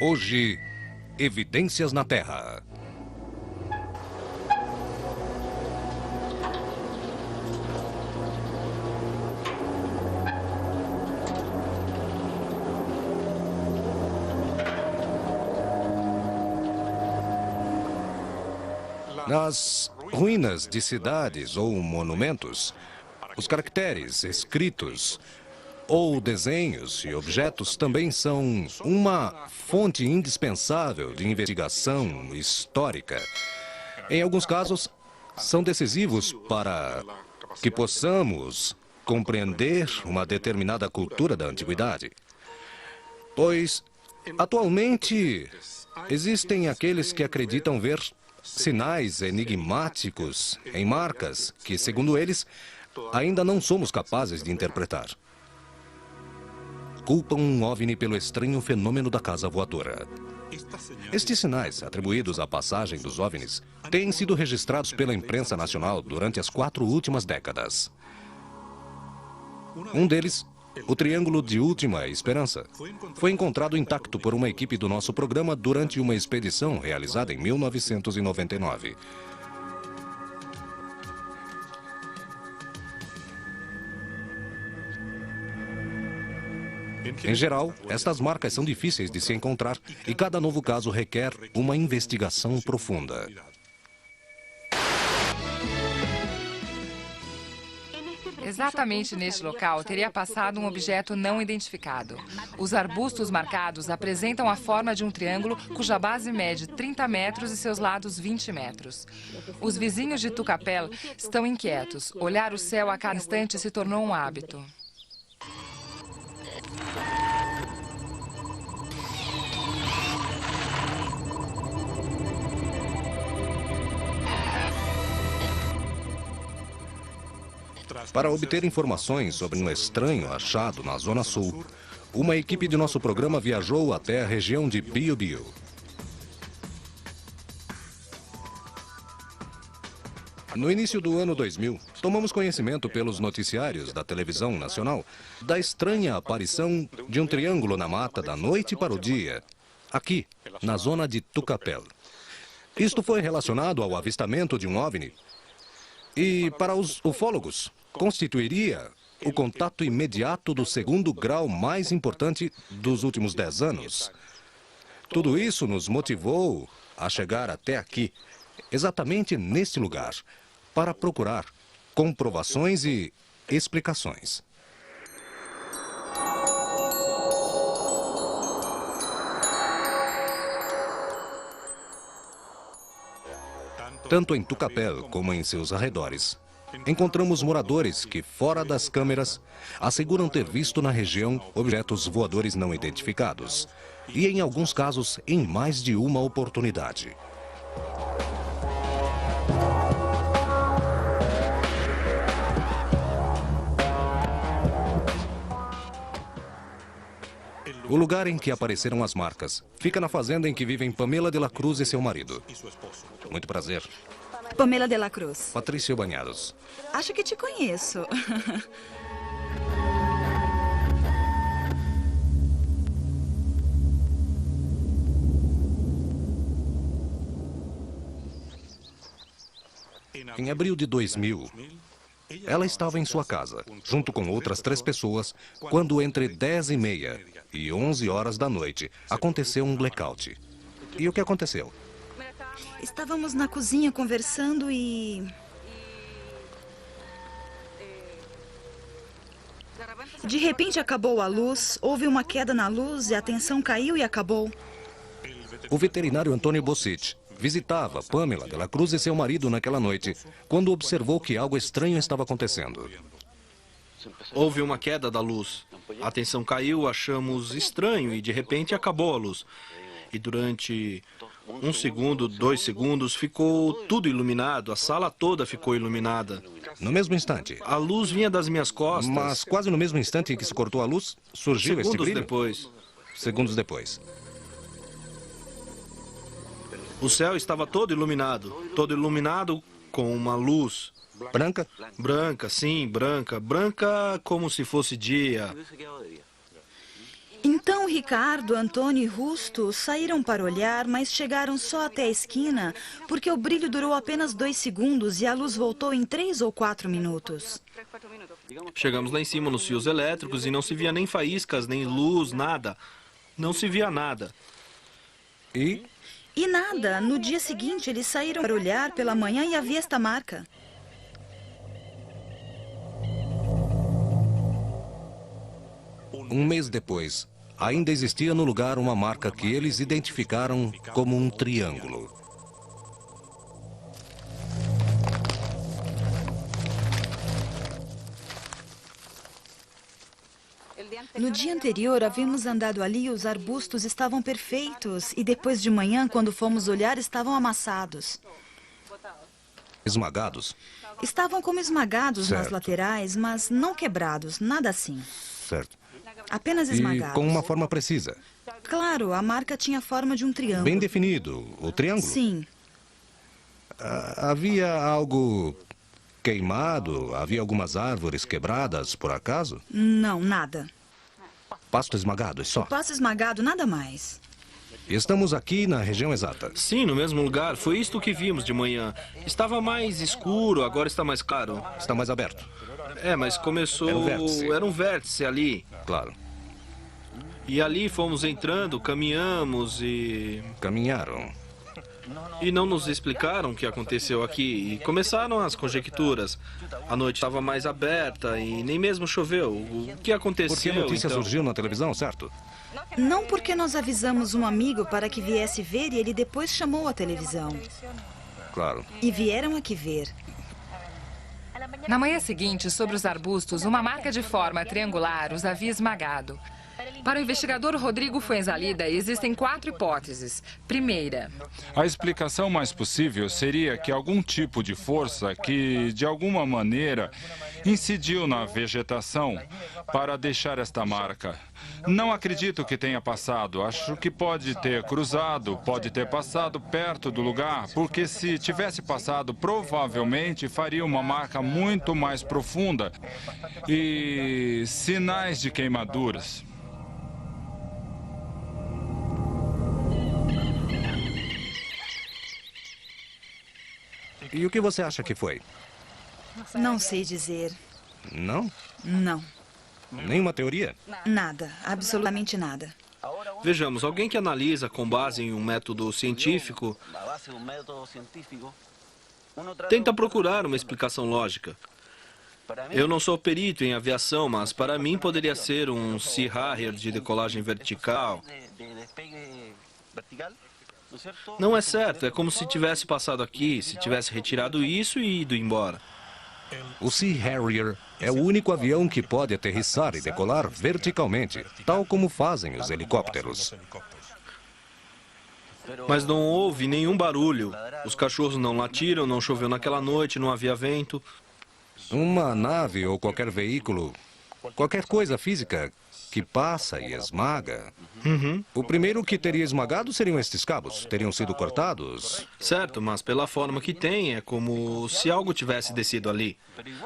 Hoje, Evidências na Terra. Nas ruínas de cidades ou monumentos, os caracteres escritos ou desenhos e objetos também são uma fonte indispensável de investigação histórica. Em alguns casos, são decisivos para que possamos compreender uma determinada cultura da antiguidade. Pois, atualmente, existem aqueles que acreditam ver sinais enigmáticos em marcas que, segundo eles, ainda não somos capazes de interpretar. Culpam um OVNI pelo estranho fenômeno da casa voadora. Estes sinais, atribuídos à passagem dos OVNIs, têm sido registrados pela imprensa nacional durante as 4 últimas décadas. Um deles, o Triângulo de Última Esperança, foi encontrado intacto por uma equipe do nosso programa durante uma expedição realizada em 1999. Em geral, estas marcas são difíceis de se encontrar e cada novo caso requer uma investigação profunda. Exatamente neste local teria passado um objeto não identificado. Os arbustos marcados apresentam a forma de um triângulo cuja base mede 30 metros e seus lados 20 metros. Os vizinhos de Tucapel estão inquietos. Olhar o céu a cada instante se tornou um hábito. Para obter informações sobre um estranho achado na Zona Sul, uma equipe de nosso programa viajou até a região de Biobío. No início do ano 2000, tomamos conhecimento pelos noticiários da televisão nacional da estranha aparição de um triângulo na mata da noite para o dia, aqui, na zona de Tucapel. Isto foi relacionado ao avistamento de um OVNI e, para os ufólogos, constituiria o contato imediato do segundo grau mais importante dos últimos 10 anos. Tudo isso nos motivou a chegar até aqui, exatamente neste lugar, para procurar comprovações e explicações. Tanto em Tucapel como em seus arredores, encontramos moradores que, fora das câmeras, asseguram ter visto na região objetos voadores não identificados. E, em alguns casos, em mais de uma oportunidade. O lugar em que apareceram as marcas fica na fazenda em que vivem Pamela de la Cruz e seu marido. Muito prazer. Pamela de la Cruz. Patrício Banhados. Acho que te conheço. Em abril de 2000, ela estava em sua casa, junto com outras 3 pessoas, quando entre 10h30 e 11 horas da noite aconteceu um blackout. E o que aconteceu? Estávamos na cozinha conversando e... de repente acabou a luz, houve uma queda na luz e a tensão caiu e acabou. O veterinário Antônio Bossich visitava Pamela de la Cruz e seu marido naquela noite, quando observou que algo estranho estava acontecendo. Houve uma queda da luz. A tensão caiu, achamos estranho e de repente acabou a luz. E durante 1 segundo, 2 segundos, ficou tudo iluminado, a sala toda ficou iluminada. No mesmo instante. A luz vinha das minhas costas. Mas quase no mesmo instante em que se cortou a luz, surgiu este brilho? Segundos depois. O céu estava todo iluminado com uma luz. Branca? Branca, sim, branca. Branca como se fosse dia. Então Ricardo, Antônio e Rusto saíram para olhar, mas chegaram só até a esquina, porque o brilho durou apenas 2 segundos e a luz voltou em 3 ou 4 minutos. Chegamos lá em cima nos fios elétricos e não se via nem faíscas, nem luz, nada. Não se via nada. E E nada, no dia seguinte eles saíram para olhar pela manhã e havia esta marca. um mês depois, ainda existia no lugar uma marca que eles identificaram como um triângulo. No dia anterior, havíamos andado ali e os arbustos estavam perfeitos. E depois de manhã, quando fomos olhar, estavam amassados. Esmagados? Estavam como esmagados nas Certo. laterais, mas não quebrados, nada assim. Certo. Apenas E esmagados. com uma forma precisa. Claro, a marca tinha a forma de um triângulo. Bem definido. O triângulo? Sim. Havia algo queimado? Havia algumas árvores quebradas, por acaso? Não, nada. Pasto esmagado, é só. Passo esmagado, nada mais. Estamos aqui na região exata. Sim, no mesmo lugar. Foi isto que vimos de manhã. Estava mais escuro, agora está mais claro. Está mais aberto. É, mas começou... Era um vértice. Era um vértice ali. Claro. E ali fomos entrando, caminhamos e... Caminharam. E não nos explicaram o que aconteceu aqui. E começaram as conjecturas. A noite estava mais aberta e nem mesmo choveu. O que aconteceu, Porque a notícia então? surgiu na televisão, certo? Não porque nós avisamos um amigo para que viesse ver e ele depois chamou a televisão. Claro. E vieram aqui ver. Na manhã seguinte, sobre os arbustos, uma marca de forma triangular os havia esmagado. Para o investigador Rodrigo Fuenzalida, existem 4 hipóteses. Primeira, A explicação mais possível seria que algum tipo de força que, de alguma maneira, incidiu na vegetação para deixar esta marca. Não acredito que tenha passado. Acho que pode ter cruzado, pode ter passado perto do lugar, porque se tivesse passado, provavelmente faria uma marca muito mais profunda e sinais de queimaduras. E o que você acha que foi? Não sei dizer. Não? Não. Nenhuma teoria? Nada. Absolutamente nada. Vejamos, alguém que analisa com base em um método científico tenta procurar uma explicação lógica. Eu não sou perito em aviação, mas para mim poderia ser um Sea Harrier de decolagem vertical. Não é certo, é como se tivesse passado aqui, se tivesse retirado isso e ido embora. O Sea Harrier é o único avião que pode aterrissar e decolar verticalmente, tal como fazem os helicópteros. Mas não houve nenhum barulho. Os cachorros não latiram, não choveu naquela noite, não havia vento. Uma nave ou qualquer veículo, qualquer coisa física que passa e esmaga. O primeiro que teria esmagado seriam estes cabos. Teriam sido cortados. Certo, mas pela forma que tem, é como se algo tivesse descido ali.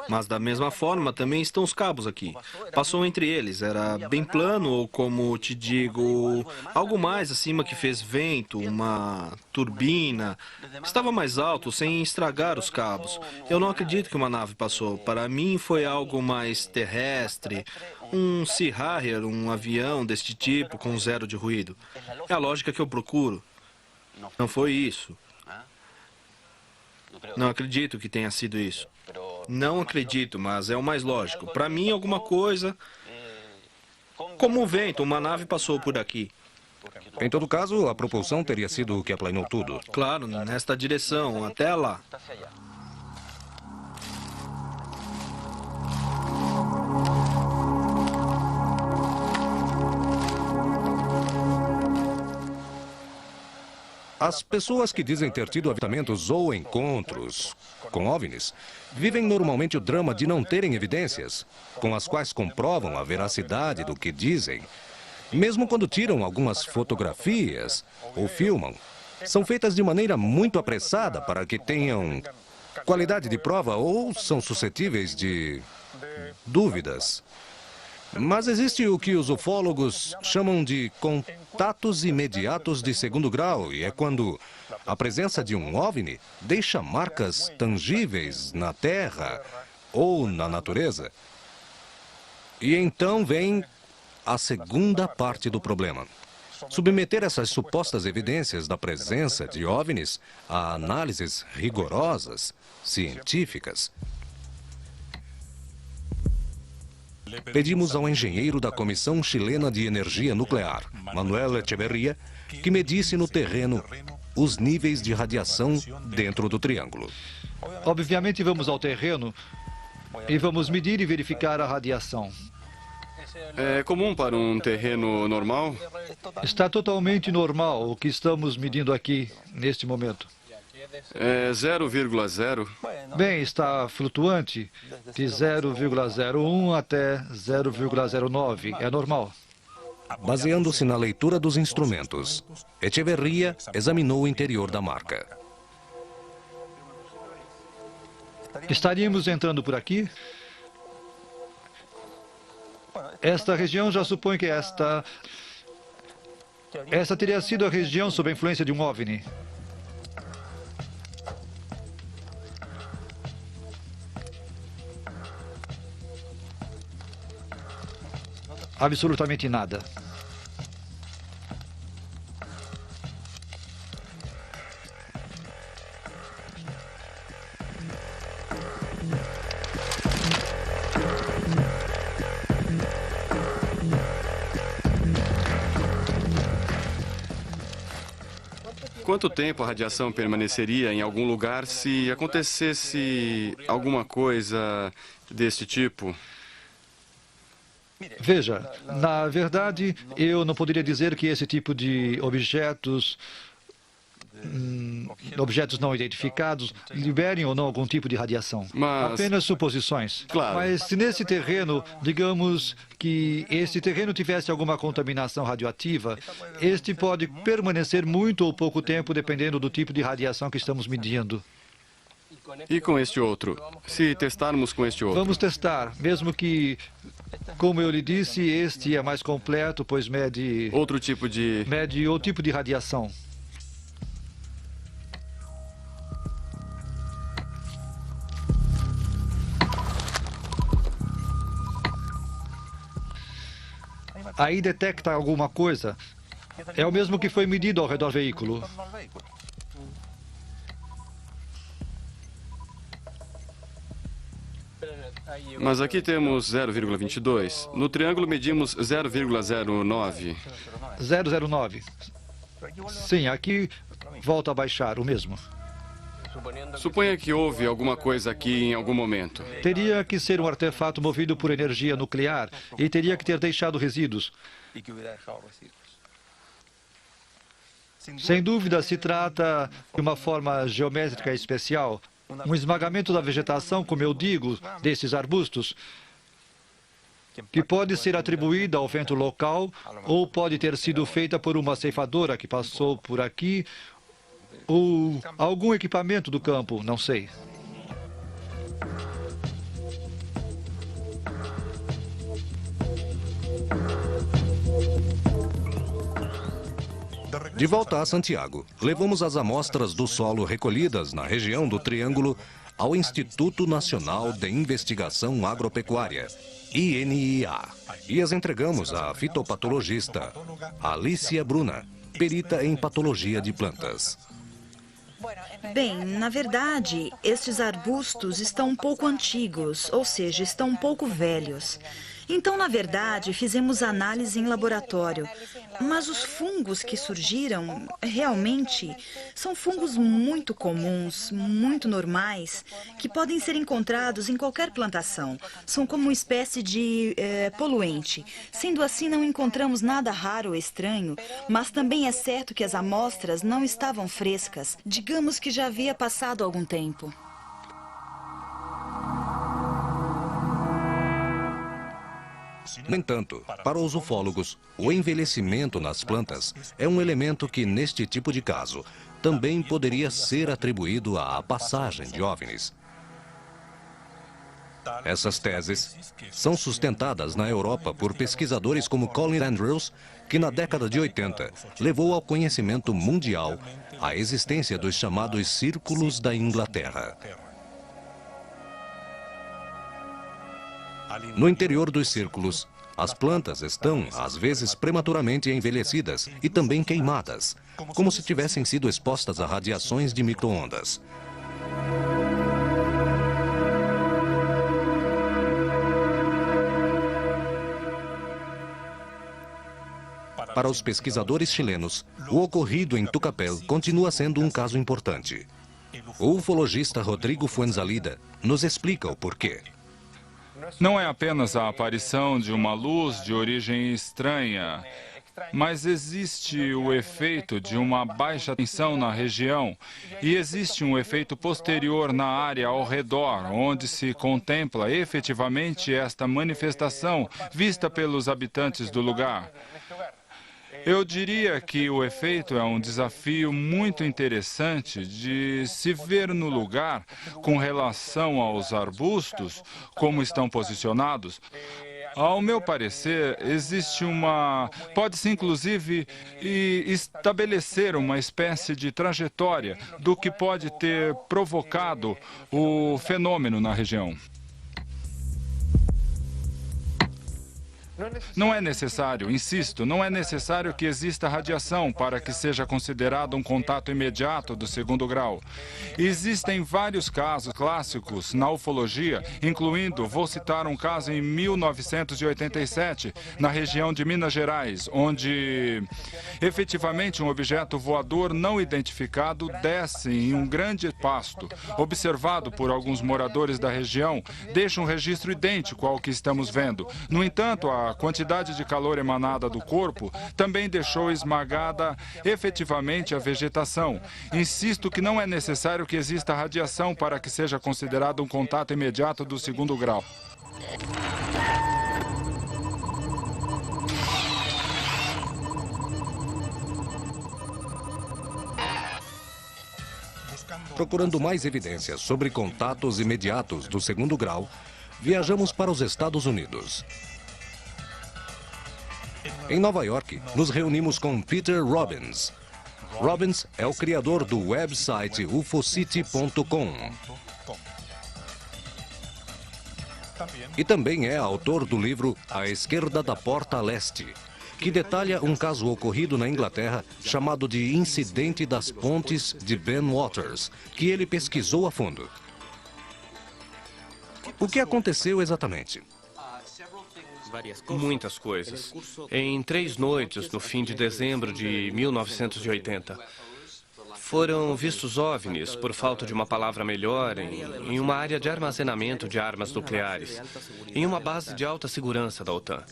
Mas da mesma forma também estão os cabos aqui. Passou entre eles, era bem plano ou, como te digo, algo mais acima que fez vento, uma turbina. Estava mais alto, sem estragar os cabos. Eu não acredito que uma nave passou. Para mim foi algo mais terrestre. Um Sea Harrier, um avião deste tipo com zero de ruído. É a lógica que eu procuro. Não foi isso. Não acredito que tenha sido isso. Não acredito, mas é o mais lógico. Para mim, alguma coisa... Como o vento, uma nave passou por aqui. Em todo caso, a propulsão teria sido o que aplanou tudo. Claro, nesta direção, até lá. As pessoas que dizem ter tido avistamentos ou encontros com OVNIs vivem normalmente o drama de não terem evidências com as quais comprovam a veracidade do que dizem. Mesmo quando tiram algumas fotografias ou filmam, são feitas de maneira muito apressada para que tenham qualidade de prova ou são suscetíveis de dúvidas. Mas existe o que os ufólogos chamam de contatos imediatos de segundo grau, e é quando a presença de um OVNI deixa marcas tangíveis na Terra ou na natureza. E então vem a segunda parte do problema. Submeter essas supostas evidências da presença de OVNIs a análises rigorosas, científicas. Pedimos ao engenheiro da Comissão Chilena de Energia Nuclear, Manuel Echeverría, que medisse no terreno os níveis de radiação dentro do triângulo. Obviamente vamos ao terreno e vamos medir e verificar a radiação. É comum para um terreno normal? Está totalmente normal o que estamos medindo aqui neste momento. É 0,0? Bem, está flutuante de 0,01 até 0,09. É normal. Baseando-se na leitura dos instrumentos, Echeverría examinou o interior da marca. Estaríamos entrando por aqui? Esta região já supõe que esta teria sido a região sob a influência de um OVNI. Absolutamente nada. Quanto tempo a radiação permaneceria em algum lugar se acontecesse alguma coisa deste tipo? Veja, na verdade, eu não poderia dizer que esse tipo de objetos não identificados liberem ou não algum tipo de radiação. Apenas suposições. Claro. Mas se nesse terreno, digamos que esse terreno tivesse alguma contaminação radioativa, este pode permanecer muito ou pouco tempo, dependendo do tipo de radiação que estamos medindo. E com este outro? Se testarmos com este outro? Vamos testar, mesmo que, como eu lhe disse, este é mais completo, pois mede outro tipo de radiação. Aí detecta alguma coisa. É o mesmo que foi medido ao redor do veículo. Mas aqui temos 0,22. No triângulo medimos 0,09. 009. Sim, aqui volta a baixar, o mesmo. Suponha que houve alguma coisa aqui em algum momento. Teria que ser um artefato movido por energia nuclear e teria que ter deixado resíduos. Sem dúvida, se trata de uma forma geométrica especial, um esmagamento da vegetação, como eu digo, desses arbustos, que pode ser atribuída ao vento local ou pode ter sido feita por uma ceifadora que passou por aqui ou algum equipamento do campo, não sei. De volta a Santiago, levamos as amostras do solo recolhidas na região do Triângulo ao Instituto Nacional de Investigação Agropecuária, INIA, e as entregamos à fitopatologista Alicia Bruna, perita em patologia de plantas. Bem, na verdade, estes arbustos estão um pouco antigos, ou seja, estão um pouco velhos. Então, na verdade, fizemos análise em laboratório. Mas os fungos que surgiram, realmente, são fungos muito comuns, muito normais, que podem ser encontrados em qualquer plantação. São como uma espécie de poluente. Sendo assim, não encontramos nada raro ou estranho, mas também é certo que as amostras não estavam frescas. Digamos que já havia passado algum tempo. No entanto, para os ufólogos, o envelhecimento nas plantas é um elemento que, neste tipo de caso, também poderia ser atribuído à passagem de OVNIs. Essas teses são sustentadas na Europa por pesquisadores como Colin Andrews, que na década de 80 levou ao conhecimento mundial a existência dos chamados círculos da Inglaterra. No interior dos círculos, as plantas estão, às vezes, prematuramente envelhecidas e também queimadas, como se tivessem sido expostas a radiações de micro-ondas. Para os pesquisadores chilenos, o ocorrido em Tucapel continua sendo um caso importante. O ufologista Rodrigo Fuenzalida nos explica o porquê. Não é apenas a aparição de uma luz de origem estranha, mas existe o efeito de uma baixa tensão na região e existe um efeito posterior na área ao redor, onde se contempla efetivamente esta manifestação vista pelos habitantes do lugar. Eu diria que o efeito é um desafio muito interessante de se ver no lugar com relação aos arbustos, como estão posicionados. Ao meu parecer, pode-se inclusive estabelecer uma espécie de trajetória do que pode ter provocado o fenômeno na região. Não é necessário, insisto, não é necessário que exista radiação para que seja considerado um contato imediato do segundo grau. Existem vários casos clássicos na ufologia, incluindo, vou citar um caso em 1987, na região de Minas Gerais, onde efetivamente um objeto voador não identificado desce em um grande pasto, observado por alguns moradores da região, deixa um registro idêntico ao que estamos vendo. No entanto, a quantidade de calor emanada do corpo também deixou esmagada efetivamente a vegetação. Insisto que não é necessário que exista radiação para que seja considerado um contato imediato do segundo grau. Procurando mais evidências sobre contatos imediatos do segundo grau, viajamos para os Estados Unidos. Em Nova York, nos reunimos com Peter Robbins. Robbins é o criador do website ufocity.com. E também é autor do livro A Esquerda da Porta Leste, que detalha um caso ocorrido na Inglaterra chamado de Incidente das Pontes de Ben Waters, que ele pesquisou a fundo. O que aconteceu exatamente? Muitas coisas. Em 3 noites, no fim de dezembro de 1980, foram vistos OVNIs, por falta de uma palavra melhor, em uma área de armazenamento de armas nucleares, em uma base de alta segurança da OTAN.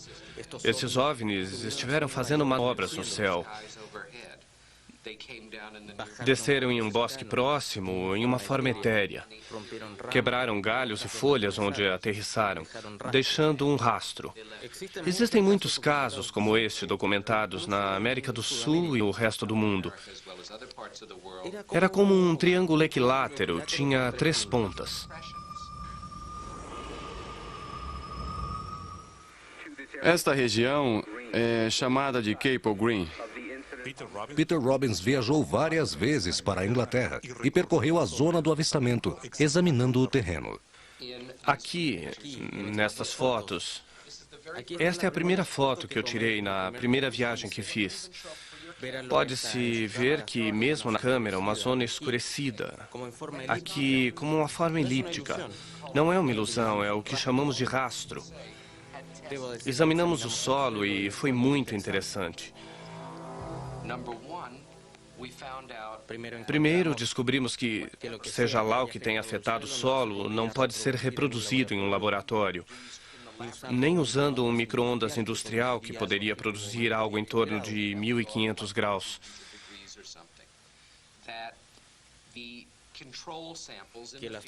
Esses OVNIs estiveram fazendo manobras no céu. Desceram em um bosque próximo, em uma forma etérea. Quebraram galhos e folhas onde aterrissaram, deixando um rastro. Existem muitos casos como este documentados na América do Sul e o resto do mundo. Era como um triângulo equilátero, tinha 3 pontas. Esta região é chamada de Capel Green. Peter Robbins viajou várias vezes para a Inglaterra e percorreu a zona do avistamento, examinando o terreno. Aqui, nestas fotos, esta é a primeira foto que eu tirei na primeira viagem que fiz. Pode-se ver que, mesmo na câmera, uma zona escurecida. Aqui, como uma forma elíptica. Não é uma ilusão, é o que chamamos de rastro. Examinamos o solo e foi muito interessante. Primeiro, descobrimos que, seja lá o que tenha afetado o solo, não pode ser reproduzido em um laboratório, nem usando um micro-ondas industrial que poderia produzir algo em torno de 1.500 graus.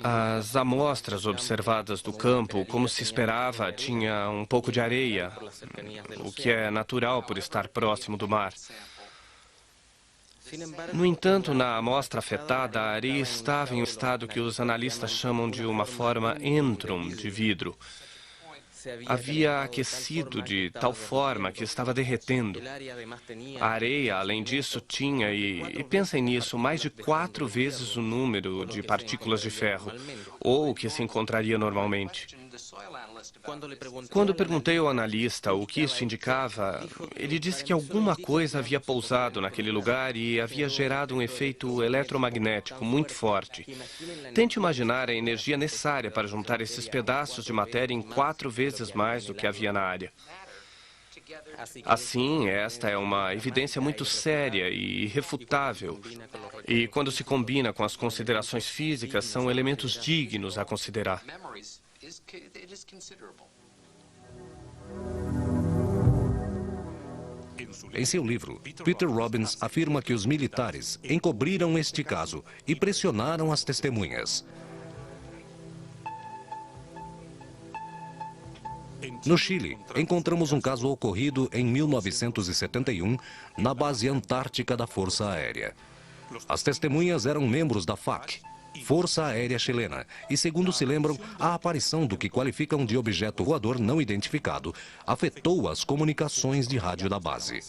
As amostras observadas do campo, como se esperava, tinha um pouco de areia, o que é natural por estar próximo do mar. No entanto, na amostra afetada, a areia estava em um estado que os analistas chamam de uma forma entrum de vidro. Havia aquecido de tal forma que estava derretendo. A areia, além disso, tinha, e pensem nisso, mais de 4 vezes o número de partículas de ferro, ou o que se encontraria normalmente. Quando perguntei ao analista o que isso indicava, ele disse que alguma coisa havia pousado naquele lugar e havia gerado um efeito eletromagnético muito forte. Tente imaginar a energia necessária para juntar esses pedaços de matéria em 4 vezes mais do que havia na área. Assim, esta é uma evidência muito séria e irrefutável. E quando se combina com as considerações físicas, são elementos dignos a considerar. Em seu livro, Peter Robbins afirma que os militares encobriram este caso e pressionaram as testemunhas. No Chile, encontramos um caso ocorrido em 1971 na base antártica da Força Aérea. As testemunhas eram membros da FAC, Força Aérea Chilena, e segundo se lembram, a aparição do que qualificam de objeto voador não identificado afetou as comunicações de rádio da base.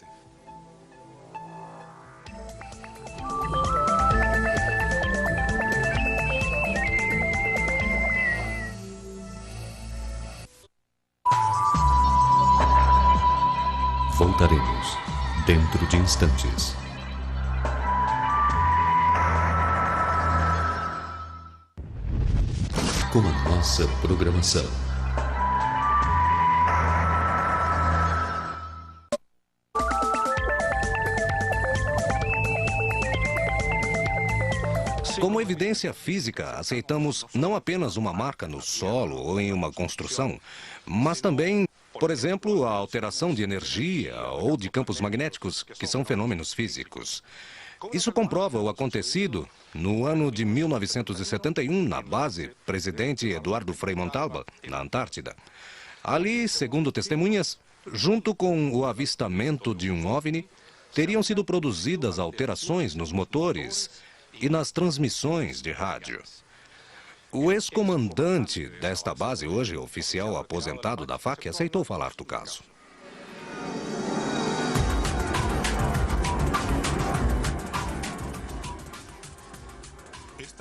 Voltaremos dentro de instantes. Com a nossa programação. Como evidência física, aceitamos não apenas uma marca no solo ou em uma construção, mas também, por exemplo, a alteração de energia ou de campos magnéticos, que são fenômenos físicos. Isso comprova o acontecido no ano de 1971 na base Presidente Eduardo Frei Montalva, na Antártida. Ali, segundo testemunhas, junto com o avistamento de um OVNI, teriam sido produzidas alterações nos motores e nas transmissões de rádio. O ex-comandante desta base, hoje oficial aposentado da FAC, aceitou falar do caso.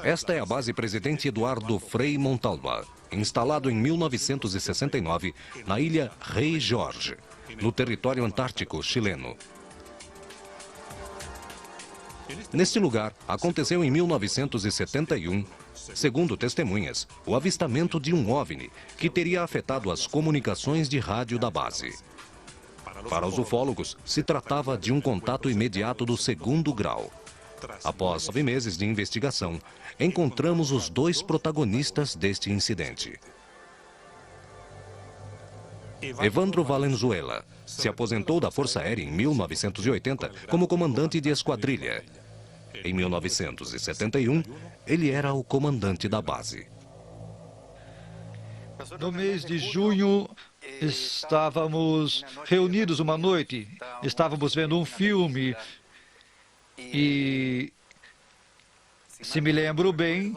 Esta é a base Presidente Eduardo Frei Montalva, instalado em 1969 na ilha Rei Jorge, no território antártico chileno. Neste lugar, aconteceu em 1971, segundo testemunhas, o avistamento de um OVNI que teria afetado as comunicações de rádio da base. Para os ufólogos, se tratava de um contato imediato do 2º grau. Após 9 meses de investigação, encontramos os 2 protagonistas deste incidente. Evandro Valenzuela se aposentou da Força Aérea em 1980 como comandante de esquadrilha. Em 1971, ele era o comandante da base. No mês de junho, estávamos reunidos uma noite, estávamos vendo um filme e, se me lembro bem,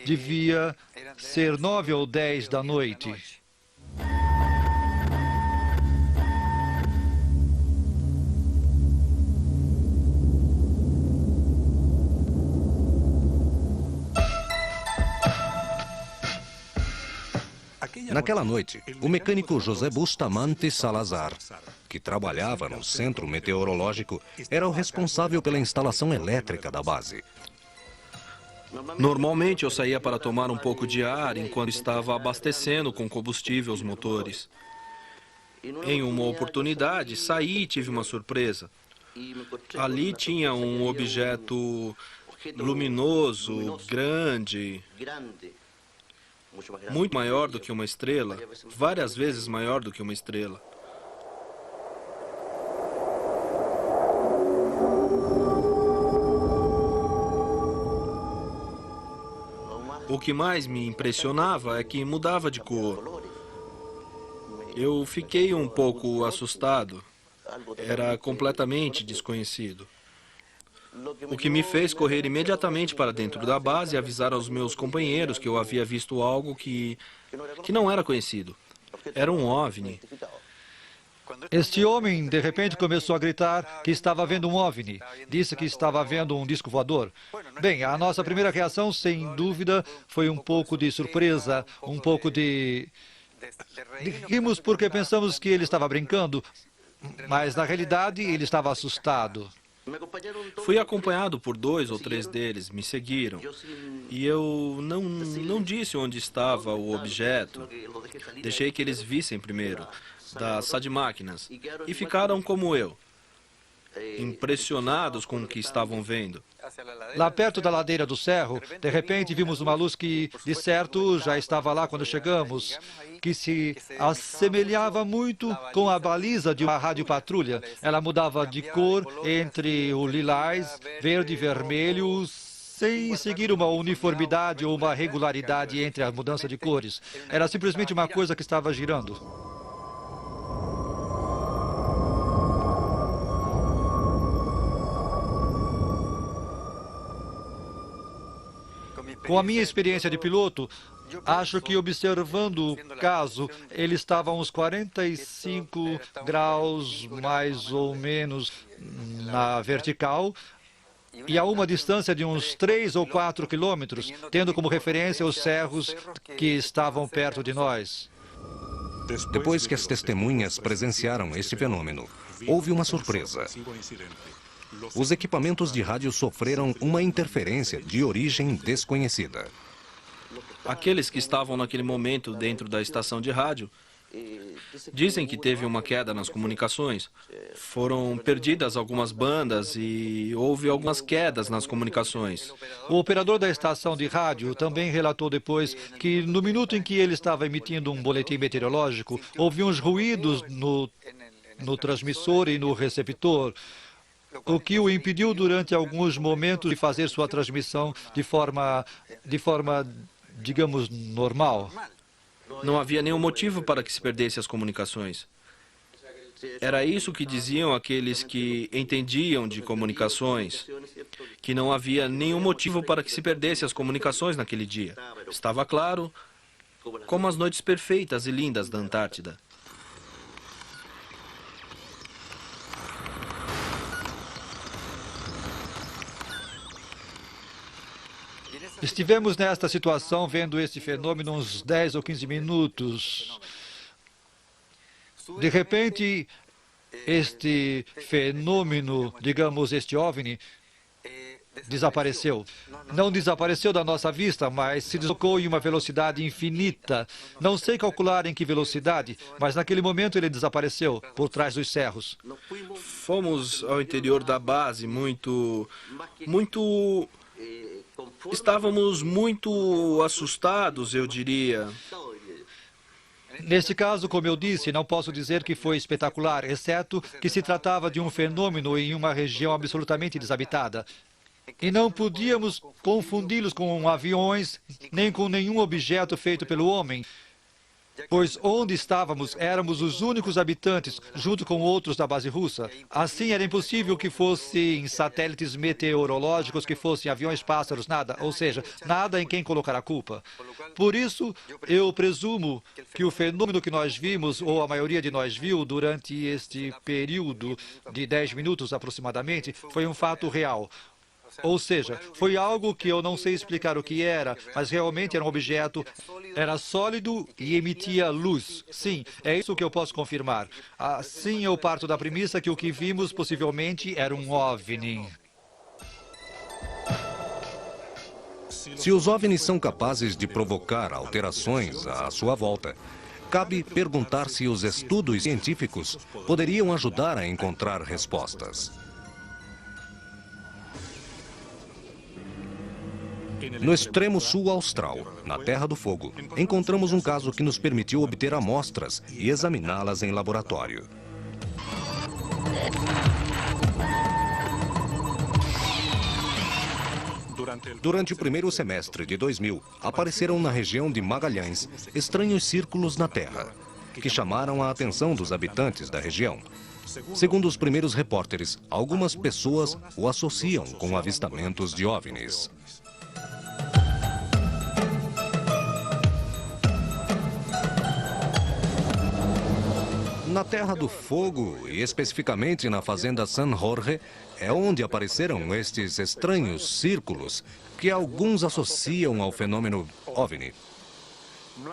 devia ser 9 ou 10 da noite. Naquela noite, o mecânico José Bustamante Salazar, que trabalhava no centro meteorológico, era o responsável pela instalação elétrica da base. Normalmente eu saía para tomar um pouco de ar enquanto estava abastecendo com combustível os motores. Em uma oportunidade, saí e tive uma surpresa. Ali tinha um objeto luminoso, grande, muito maior do que uma estrela, várias vezes maior do que uma estrela. O que mais me impressionava é que mudava de cor. Eu fiquei um pouco assustado. Era completamente desconhecido. O que me fez correr imediatamente para dentro da base e avisar aos meus companheiros que eu havia visto algo que não era conhecido. Era um OVNI. Este homem, de repente, começou a gritar que estava vendo um OVNI. Disse que estava vendo um disco voador. Bem, a nossa primeira reação, sem dúvida, foi um pouco de surpresa, um pouco de... Rimos porque pensamos que ele estava brincando, mas, na realidade, ele estava assustado. Fui acompanhado por 2 ou 3 deles, me seguiram. E eu não disse onde estava o objeto. Deixei que eles vissem primeiro, das SAD-máquinas, e ficaram como eu, impressionados com o que estavam vendo. Lá perto da ladeira do cerro, de repente vimos uma luz que, de certo, já estava lá quando chegamos, que se assemelhava muito com a baliza de uma radiopatrulha. Ela mudava de cor entre o lilás, verde e vermelho, sem seguir uma uniformidade ou uma regularidade entre a mudança de cores. Era simplesmente uma coisa que estava girando. Com a minha experiência de piloto, acho que observando o caso, ele estava a uns 45 graus, mais ou menos, na vertical, e a uma distância de uns 3 ou 4 quilômetros, tendo como referência os cerros que estavam perto de nós. Depois que as testemunhas presenciaram este fenômeno, houve uma surpresa. Os equipamentos de rádio sofreram uma interferência de origem desconhecida. Aqueles que estavam naquele momento dentro da estação de rádio dizem que teve uma queda nas comunicações. Foram perdidas algumas bandas e houve algumas quedas nas comunicações. O operador da estação de rádio também relatou depois que no minuto em que ele estava emitindo um boletim meteorológico, houve uns ruídos no transmissor e no receptor, o que o impediu durante alguns momentos de fazer sua transmissão de forma, digamos, normal. Não havia nenhum motivo para que se perdesse as comunicações. Era isso que diziam aqueles que entendiam de comunicações, que não havia nenhum motivo para que se perdesse as comunicações naquele dia. Estava claro, como as noites perfeitas e lindas da Antártida. Estivemos nesta situação vendo este fenômeno uns 10 ou 15 minutos. De repente, este fenômeno, digamos, este OVNI, desapareceu. Não desapareceu da nossa vista, mas se deslocou em uma velocidade infinita. Não sei calcular em que velocidade, mas naquele momento ele desapareceu por trás dos cerros. Fomos ao interior da base Estávamos muito assustados, eu diria. Neste caso, como eu disse, não posso dizer que foi espetacular, exceto que se tratava de um fenômeno em uma região absolutamente desabitada. E não podíamos confundi-los com aviões, nem com nenhum objeto feito pelo homem, pois onde estávamos éramos os únicos habitantes, junto com outros da base russa. Assim, era impossível que fossem satélites meteorológicos, que fossem aviões pássaros, nada, ou seja, nada em quem colocar a culpa. Por isso, eu presumo que o fenômeno que nós vimos, ou a maioria de nós viu, durante este período de 10 minutos aproximadamente, foi um fato real. Ou seja, foi algo que eu não sei explicar o que era, mas realmente era um objeto, era sólido e emitia luz. Sim, é isso que eu posso confirmar. Assim, eu parto da premissa que o que vimos possivelmente era um OVNI. Se os OVNIs são capazes de provocar alterações à sua volta, cabe perguntar se os estudos científicos poderiam ajudar a encontrar respostas. No extremo sul austral, na Terra do Fogo, encontramos um caso que nos permitiu obter amostras e examiná-las em laboratório. Durante o primeiro semestre de 2000, apareceram na região de Magalhães estranhos círculos na Terra, que chamaram a atenção dos habitantes da região. Segundo os primeiros repórteres, algumas pessoas o associam com avistamentos de OVNIs. Na Terra do Fogo, e especificamente na fazenda San Jorge, é onde apareceram estes estranhos círculos que alguns associam ao fenômeno OVNI.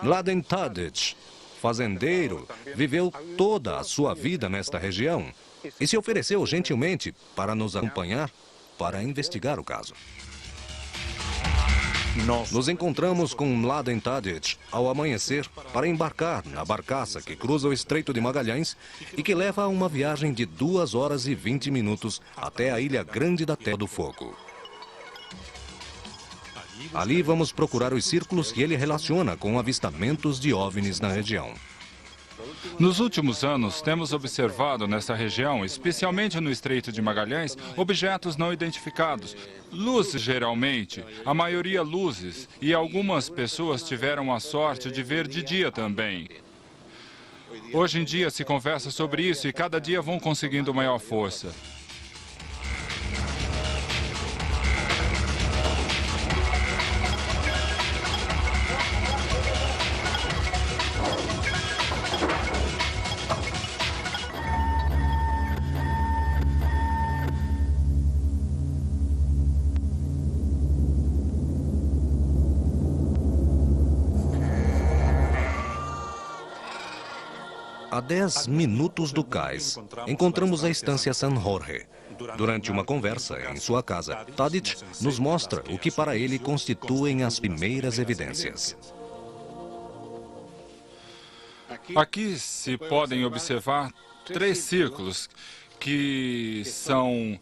Mladen Tadic, fazendeiro, viveu toda a sua vida nesta região e se ofereceu gentilmente para nos acompanhar para investigar o caso. Nos encontramos com Mladen Tadic ao amanhecer para embarcar na barcaça que cruza o Estreito de Magalhães e que leva a uma viagem de 2 horas e 20 minutos até a Ilha Grande da Terra do Fogo. Ali vamos procurar os círculos que ele relaciona com avistamentos de OVNIs na região. Nos últimos anos, temos observado nessa região, especialmente no Estreito de Magalhães, objetos não identificados. Luzes, geralmente, a maioria luzes, e algumas pessoas tiveram a sorte de ver de dia também. Hoje em dia se conversa sobre isso e cada dia vão conseguindo maior força. A 10 minutos do cais, encontramos a estância San Jorge. Durante uma conversa em sua casa, Tadic nos mostra o que para ele constituem as primeiras evidências. Aqui se podem observar 3 círculos que são,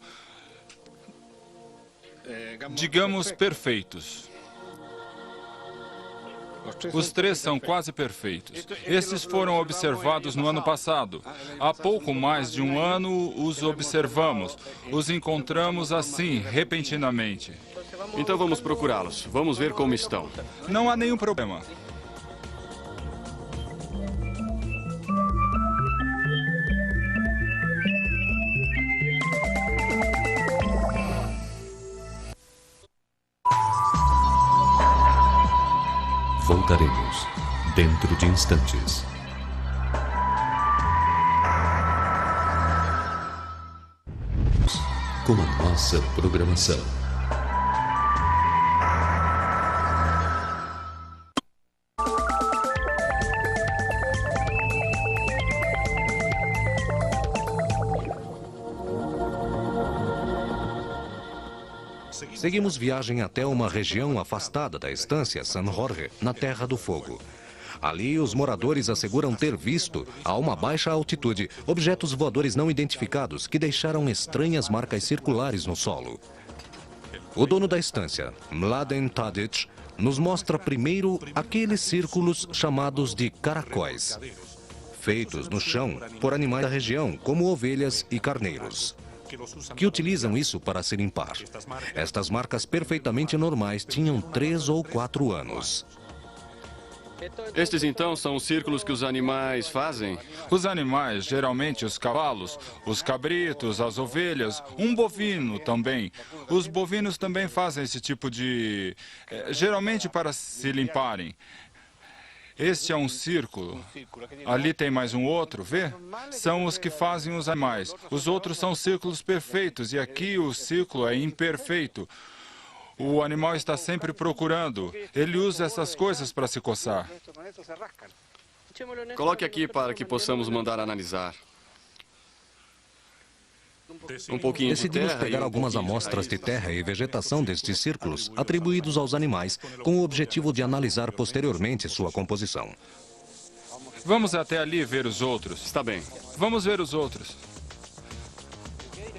digamos, perfeitos. Os 3 são quase perfeitos. Esses foram observados no ano passado. Há pouco mais de 1 ano os observamos. Os encontramos assim, repentinamente. Então vamos procurá-los. Vamos ver como estão. Não há nenhum problema. Voltaremos dentro de instantes. Com a nossa programação. Seguimos viagem até uma região afastada da estância San Jorge, na Terra do Fogo. Ali, os moradores asseguram ter visto, a uma baixa altitude, objetos voadores não identificados que deixaram estranhas marcas circulares no solo. O dono da estância, Mladen Tadic, nos mostra primeiro aqueles círculos chamados de caracóis, feitos no chão por animais da região, como ovelhas e carneiros, que utilizam isso para se limpar. Estas marcas perfeitamente normais tinham 3 ou 4 anos. Estes, então, são os círculos que os animais fazem? Os animais, geralmente os cavalos, os cabritos, as ovelhas, um bovino também. Os bovinos também fazem esse tipo de... geralmente para se limparem. Este é um círculo. Ali tem mais um outro, vê? São os que fazem os animais. Os outros são círculos perfeitos e aqui o círculo é imperfeito. O animal está sempre procurando. Ele usa essas coisas para se coçar. Coloque aqui para que possamos mandar analisar. Um pouquinho de Decidimos terra pegar algumas amostras de terra e vegetação destes círculos, atribuídos aos animais, com o objetivo de analisar posteriormente sua composição. Vamos até ali ver os outros. Está bem. Vamos ver os outros.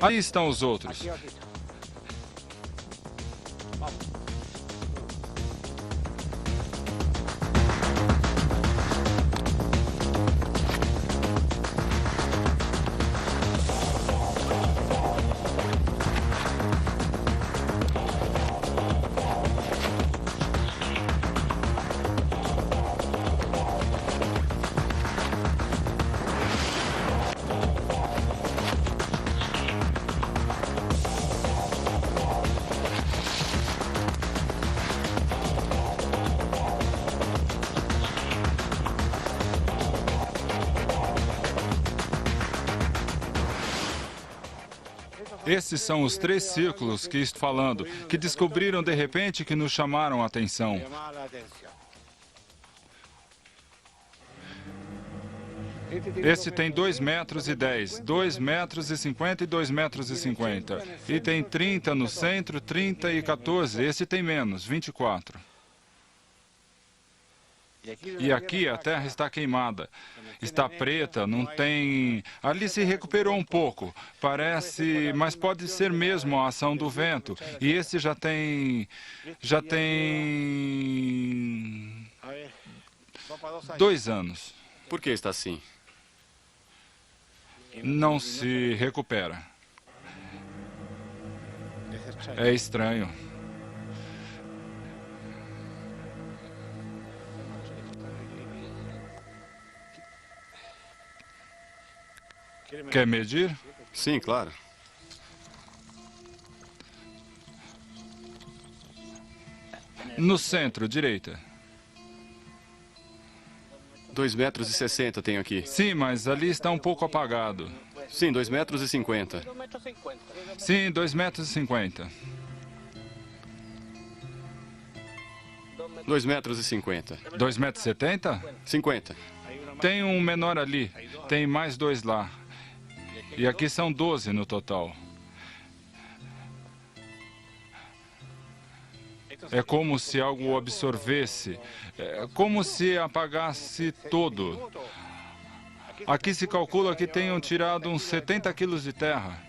Aí estão os outros. Esses são os 3 círculos que estou falando, que descobriram de repente que nos chamaram a atenção. Esse tem 2,10 metros, 2,50 metros e 2,50 metros. E tem 30 no centro, 30 e 14. Esse tem menos, 24. E aqui a terra está queimada. Está preta, não tem... Ali se recuperou um pouco. Parece... Mas pode ser mesmo a ação do vento. E esse já tem 2 anos. Por que está assim? Não se recupera. É estranho. Quer medir? Sim, claro. No centro, direita. 2,60 metros tenho aqui. Sim, mas ali está um pouco apagado. Sim, 2,50 metros. Sim, 2,50 metros. 2,50 metros. 2,70 metros? 50. Tem um menor ali. Tem mais 2 lá. E aqui são 12 no total. É como se algo absorvesse. É como se apagasse todo. Aqui se calcula que tenham tirado uns 70 quilos de terra.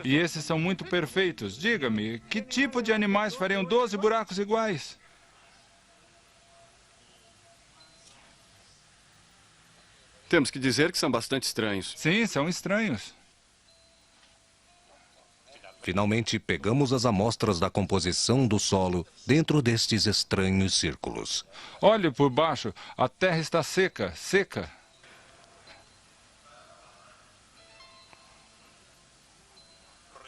E esses são muito perfeitos. Diga-me, que tipo de animais fariam 12 buracos iguais? Temos que dizer que são bastante estranhos. Sim, são estranhos. Finalmente, pegamos as amostras da composição do solo dentro destes estranhos círculos. Olhe por baixo, a terra está seca, seca.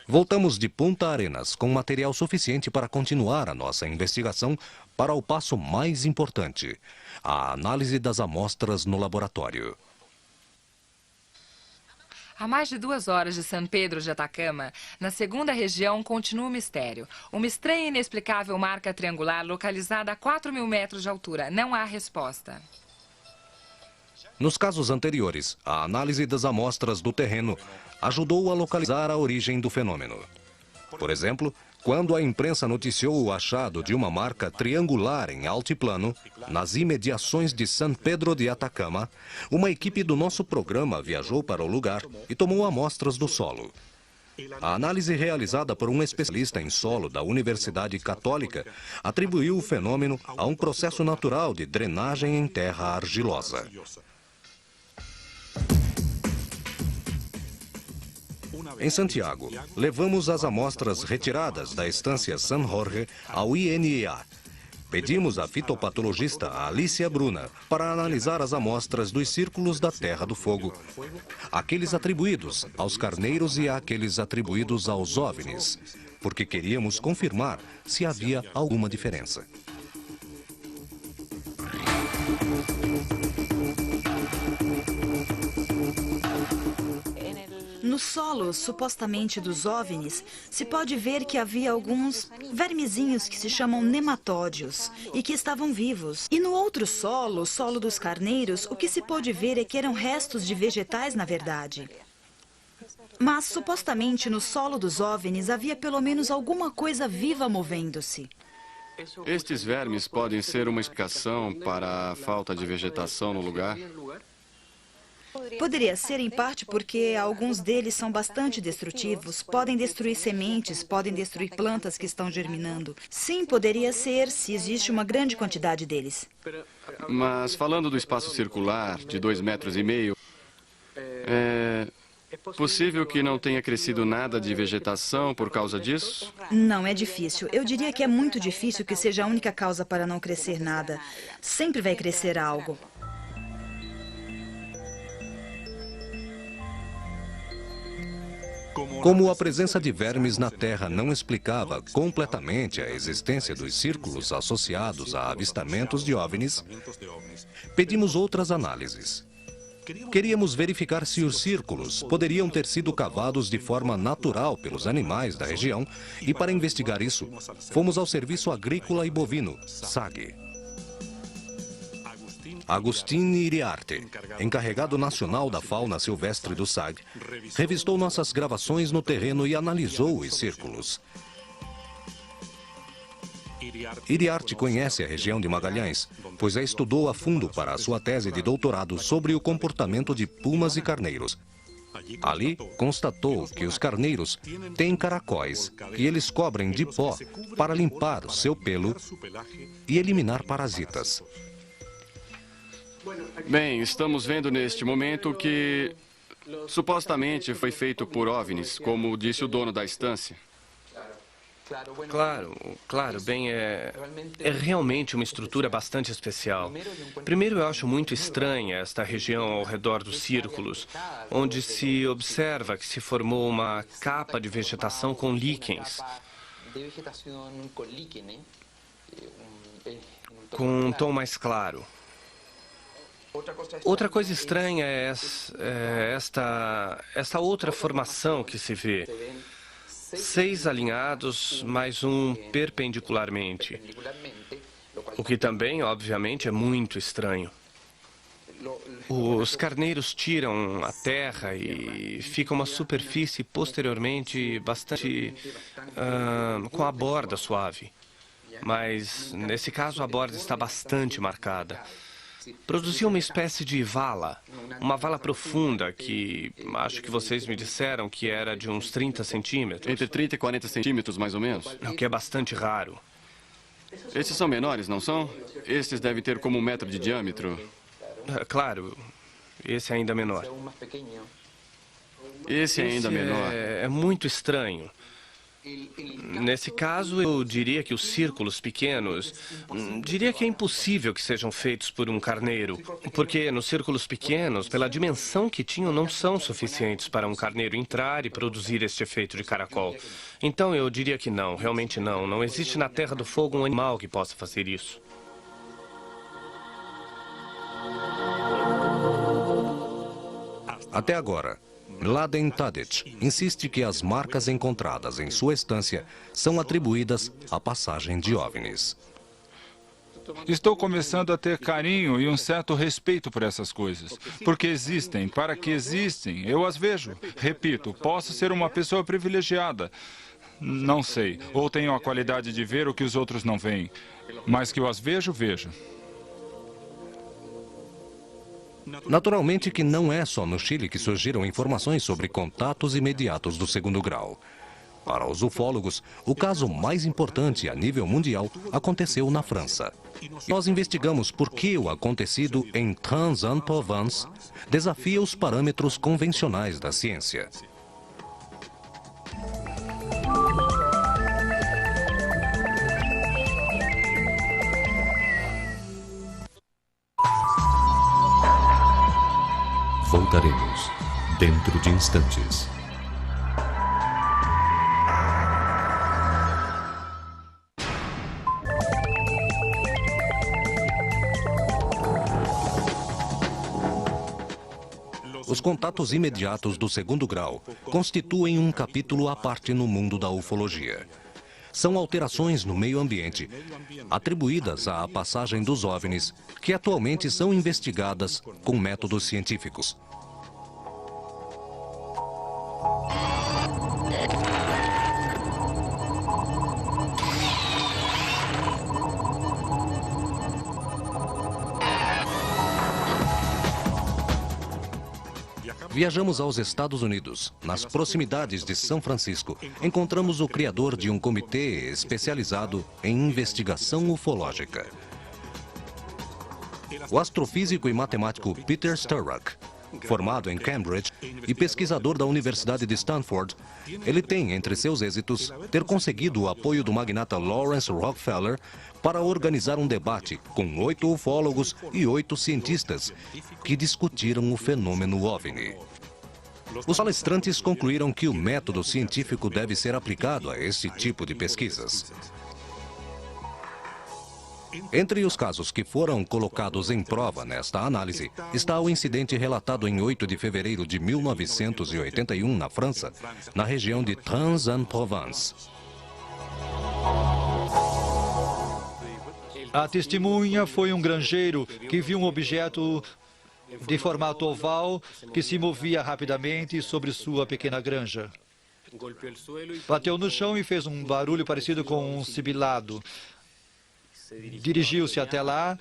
Voltamos de Punta Arenas com material suficiente para continuar a nossa investigação para o passo mais importante, a análise das amostras no laboratório. A mais de 2 horas de San Pedro de Atacama, na segunda região continua o mistério. Uma estranha e inexplicável marca triangular localizada a 4.000 metros de altura. Não há resposta. Nos casos anteriores, a análise das amostras do terreno ajudou a localizar a origem do fenômeno. Por exemplo, quando a imprensa noticiou o achado de uma marca triangular em altiplano, nas imediações de San Pedro de Atacama, uma equipe do nosso programa viajou para o lugar e tomou amostras do solo. A análise realizada por um especialista em solo da Universidade Católica atribuiu o fenômeno a um processo natural de drenagem em terra argilosa. Em Santiago, levamos as amostras retiradas da estância San Jorge ao INEA. Pedimos à fitopatologista Alicia Bruna para analisar as amostras dos círculos da Terra do Fogo, aqueles atribuídos aos carneiros e aqueles atribuídos aos OVNIs, porque queríamos confirmar se havia alguma diferença. No solo, supostamente dos OVNIs, se pode ver que havia alguns vermezinhos que se chamam nematódios e que estavam vivos. E no outro solo, o solo dos carneiros, o que se pôde ver é que eram restos de vegetais, na verdade. Mas, supostamente, no solo dos OVNIs havia pelo menos alguma coisa viva movendo-se. Estes vermes podem ser uma explicação para a falta de vegetação no lugar? Poderia ser, em parte, porque alguns deles são bastante destrutivos. Podem destruir sementes, podem destruir plantas que estão germinando. Sim, poderia ser, se existe uma grande quantidade deles. Mas, falando do espaço circular de 2,5 metros, é possível que não tenha crescido nada de vegetação por causa disso? Não, é difícil. Eu diria que é muito difícil que seja a única causa para não crescer nada. Sempre vai crescer algo. Como a presença de vermes na Terra não explicava completamente a existência dos círculos associados a avistamentos de OVNIs, pedimos outras análises. Queríamos verificar se os círculos poderiam ter sido cavados de forma natural pelos animais da região e, para investigar isso, fomos ao Serviço Agrícola e Bovino, SAG. Agustin Iriarte, encarregado nacional da fauna silvestre do SAG, revistou nossas gravações no terreno e analisou os círculos. Iriarte conhece a região de Magalhães, pois a estudou a fundo para a sua tese de doutorado sobre o comportamento de pumas e carneiros. Ali, constatou que os carneiros têm caracóis que eles cobrem de pó para limpar o seu pelo e eliminar parasitas. Bem, estamos vendo neste momento que supostamente foi feito por OVNIs, como disse o dono da estância. Claro, bem, é realmente uma estrutura bastante especial. Primeiro, eu acho muito estranha esta região ao redor dos círculos, onde se observa que se formou uma capa de vegetação com líquens, com um tom mais claro. Outra coisa estranha é esta outra formação que se vê. 6 alinhados, mais um perpendicularmente. O que também, obviamente, é muito estranho. Os carneiros tiram a terra e fica uma superfície posteriormente bastante com a borda suave. Mas, nesse caso, a borda está bastante marcada. Produziu uma espécie de vala, uma vala profunda que acho que vocês me disseram que era de uns 30 centímetros. Entre 30 e 40 centímetros, mais ou menos. O que é bastante raro. Esses são menores, não são? Estes devem ter como 1 metro de diâmetro. Claro, esse é ainda menor. Esse é ainda menor. É muito estranho. Nesse caso, eu diria que os círculos pequenos, diria que é impossível que sejam feitos por um carneiro, porque nos círculos pequenos, pela dimensão que tinham, não são suficientes para um carneiro entrar e produzir este efeito de caracol. Então, eu diria que não, realmente não. Não existe na Terra do Fogo um animal que possa fazer isso. Até agora, Mladen Tadic insiste que as marcas encontradas em sua estância são atribuídas à passagem de OVNIs. Estou começando a ter carinho e um certo respeito por essas coisas. Porque existem, para que existem, eu as vejo. Repito, posso ser uma pessoa privilegiada. Não sei, ou tenho a qualidade de ver o que os outros não veem. Mas que eu as vejo, vejo. Naturalmente que não é só no Chile que surgiram informações sobre contatos imediatos do segundo grau. Para os ufólogos, o caso mais importante a nível mundial aconteceu na França. Nós investigamos por que o acontecido em Trans-en-Provence desafia os parâmetros convencionais da ciência. Voltaremos dentro de instantes. Os contatos imediatos do segundo grau constituem um capítulo à parte no mundo da ufologia. São alterações no meio ambiente, atribuídas à passagem dos OVNIs, que atualmente são investigadas com métodos científicos. Viajamos aos Estados Unidos. Nas proximidades de São Francisco, encontramos o criador de um comitê especializado em investigação ufológica. O astrofísico e matemático Peter Sturrock, formado em Cambridge e pesquisador da Universidade de Stanford, ele tem entre seus êxitos ter conseguido o apoio do magnata Lawrence Rockefeller para organizar um debate com 8 ufólogos e 8 cientistas que discutiram o fenômeno OVNI. Os palestrantes concluíram que o método científico deve ser aplicado a esse tipo de pesquisas. Entre os casos que foram colocados em prova nesta análise está o incidente relatado em 8 de fevereiro de 1981 na França, na região de Trans-en-Provence. A testemunha foi um granjeiro que viu um objeto de formato oval que se movia rapidamente sobre sua pequena granja. Bateu no chão e fez um barulho parecido com um sibilado. Dirigiu-se até lá,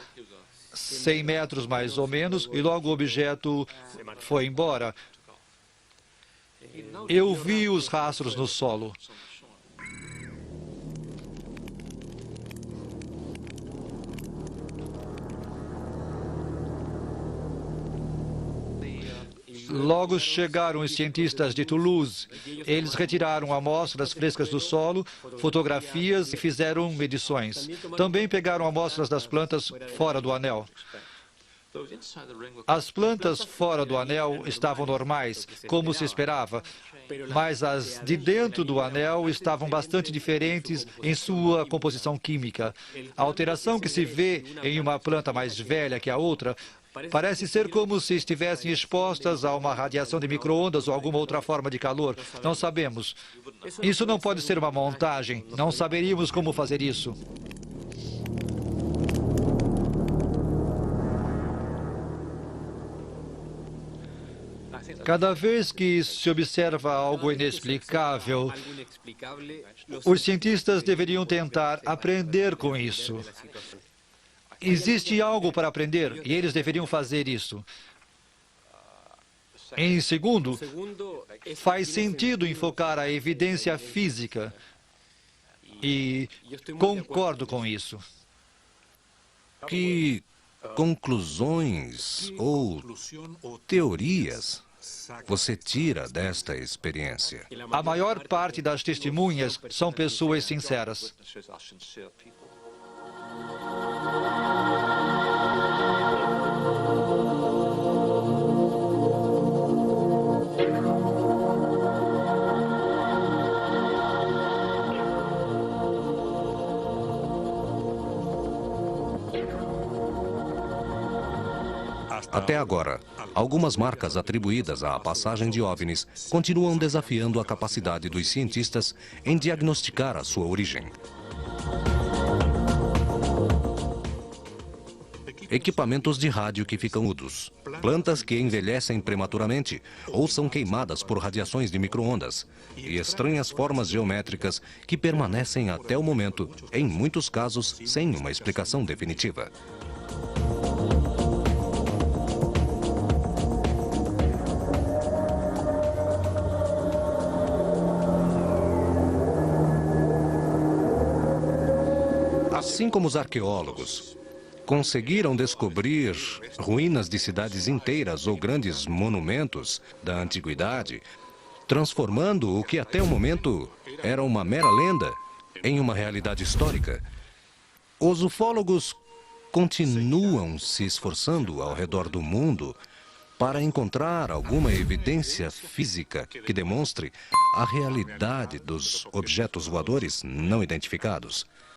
100 metros mais ou menos, e logo o objeto foi embora. Eu vi os rastros no solo. Logo chegaram os cientistas de Toulouse. Eles retiraram amostras frescas do solo, fotografias e fizeram medições. Também pegaram amostras das plantas fora do anel. As plantas fora do anel estavam normais, como se esperava, mas as de dentro do anel estavam bastante diferentes em sua composição química. A alteração que se vê em uma planta mais velha que a outra parece ser como se estivessem expostas a uma radiação de micro-ondas ou alguma outra forma de calor. Não sabemos. Isso não pode ser uma montagem. Não saberíamos como fazer isso. Cada vez que se observa algo inexplicável, os cientistas deveriam tentar aprender com isso. Existe algo para aprender e eles deveriam fazer isso. Em segundo, faz sentido enfocar a evidência física. E concordo com isso. Que conclusões ou teorias você tira desta experiência? A maior parte das testemunhas são pessoas sinceras. Até agora, algumas marcas atribuídas à passagem de OVNIs continuam desafiando a capacidade dos cientistas em diagnosticar a sua origem. Equipamentos de rádio que ficam mudos, plantas que envelhecem prematuramente ou são queimadas por radiações de micro-ondas e estranhas formas geométricas que permanecem até o momento, em muitos casos, sem uma explicação definitiva. Assim como os arqueólogos conseguiram descobrir ruínas de cidades inteiras ou grandes monumentos da antiguidade, transformando o que até o momento era uma mera lenda em uma realidade histórica, os ufólogos continuam se esforçando ao redor do mundo para encontrar alguma evidência física que demonstre a realidade dos objetos voadores não identificados.